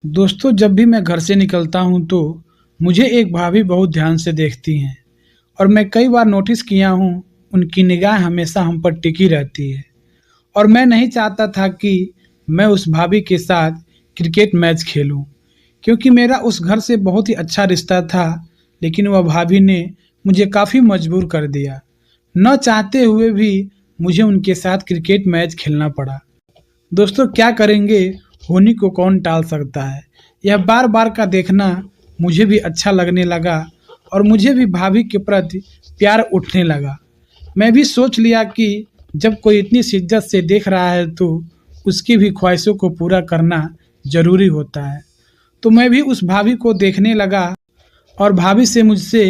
दोस्तों, जब भी मैं घर से निकलता हूँ तो मुझे एक भाभी बहुत ध्यान से देखती हैं और मैं कई बार नोटिस किया हूँ, उनकी निगाह हमेशा हम पर टिकी रहती है। और मैं नहीं चाहता था कि मैं उस भाभी के साथ क्रिकेट मैच खेलूं, क्योंकि मेरा उस घर से बहुत ही अच्छा रिश्ता था। लेकिन वह भाभी ने मुझे काफ़ी मजबूर कर दिया। न चाहते हुए भी मुझे उनके साथ क्रिकेट मैच खेलना पड़ा। दोस्तों, क्या करेंगे, होनी को कौन टाल सकता है। यह बार बार का देखना मुझे भी अच्छा लगने लगा और मुझे भी भाभी के प्रति प्यार उठने लगा। मैं भी सोच लिया कि जब कोई इतनी शिद्दत से देख रहा है तो उसकी भी ख्वाहिशों को पूरा करना जरूरी होता है। तो मैं भी उस भाभी को देखने लगा और भाभी से मुझसे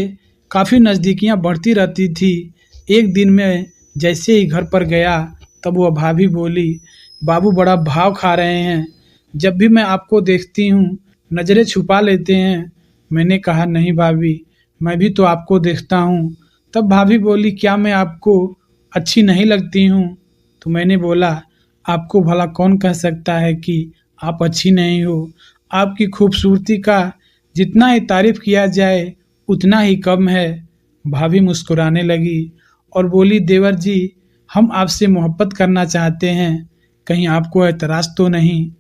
काफ़ी नज़दीकियाँ बढ़ती रहती थी। एक दिन मैं जैसे ही घर पर गया तब वह भाभी बोली, बाबू बड़ा भाव खा रहे हैं, जब भी मैं आपको देखती हूँ नज़रें छुपा लेते हैं। मैंने कहा, नहीं भाभी, मैं भी तो आपको देखता हूँ। तब भाभी बोली, क्या मैं आपको अच्छी नहीं लगती हूँ? तो मैंने बोला, आपको भला कौन कह सकता है कि आप अच्छी नहीं हो। आपकी खूबसूरती का जितना ही तारीफ किया जाए उतना ही कम है। भाभी मुस्कुराने लगी और बोली, देवर जी, हम आपसे मोहब्बत करना चाहते हैं, कहीं आपको ऐतराज़ तो नहीं?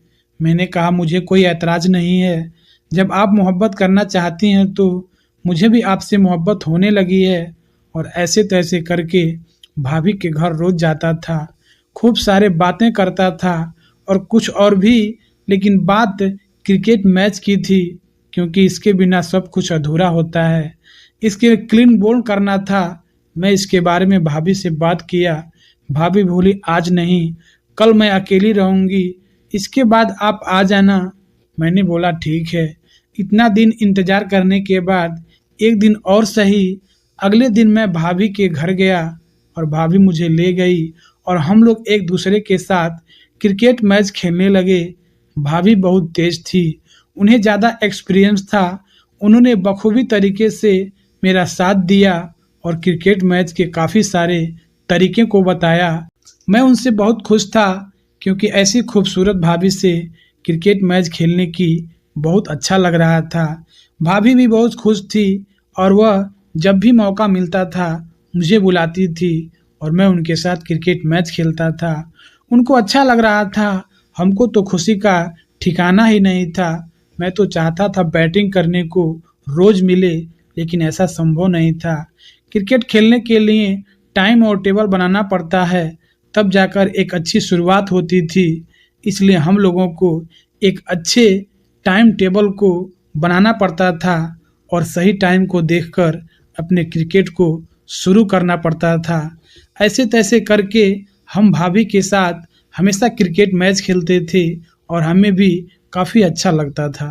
मैंने कहा, मुझे कोई ऐतराज़ नहीं है। जब आप मोहब्बत करना चाहती हैं तो मुझे भी आपसे मोहब्बत होने लगी है। और ऐसे तैसे करके भाभी के घर रोज जाता था, खूब सारे बातें करता था और कुछ और भी। लेकिन बात क्रिकेट मैच की थी, क्योंकि इसके बिना सब कुछ अधूरा होता है। इसके क्लीन बोल्ड करना था। मैं इसके बारे में भाभी से बात किया। भाभी बोली, आज नहीं, कल मैं अकेली रहूंगी, इसके बाद आप आ जाना। मैंने बोला, ठीक है। इतना दिन इंतजार करने के बाद एक दिन और सही, अगले दिन मैं भाभी के घर गया और भाभी मुझे ले गई और हम लोग एक दूसरे के साथ क्रिकेट मैच खेलने लगे। भाभी बहुत तेज थी, उन्हें ज़्यादा एक्सपीरियंस था। उन्होंने बखूबी तरीके से मेरा साथ दिया और क्रिकेट मैच के काफ़ी सारे तरीके को बताया। मैं उनसे बहुत खुश था, क्योंकि ऐसी खूबसूरत भाभी से क्रिकेट मैच खेलने की बहुत अच्छा लग रहा था। भाभी भी बहुत खुश थी और वह जब भी मौका मिलता था मुझे बुलाती थी और मैं उनके साथ क्रिकेट मैच खेलता था। उनको अच्छा लग रहा था, हमको तो खुशी का ठिकाना ही नहीं था। मैं तो चाहता था बैटिंग करने को रोज मिले, लेकिन ऐसा संभव नहीं था। क्रिकेट खेलने के लिए टाइम और टेबल बनाना पड़ता है, तब जाकर एक अच्छी शुरुआत होती थी। इसलिए हम लोगों को एक अच्छे टाइम टेबल को बनाना पड़ता था और सही टाइम को देखकर अपने क्रिकेट को शुरू करना पड़ता था। ऐसे तैसे करके हम भाभी के साथ हमेशा क्रिकेट मैच खेलते थे और हमें भी काफ़ी अच्छा लगता था।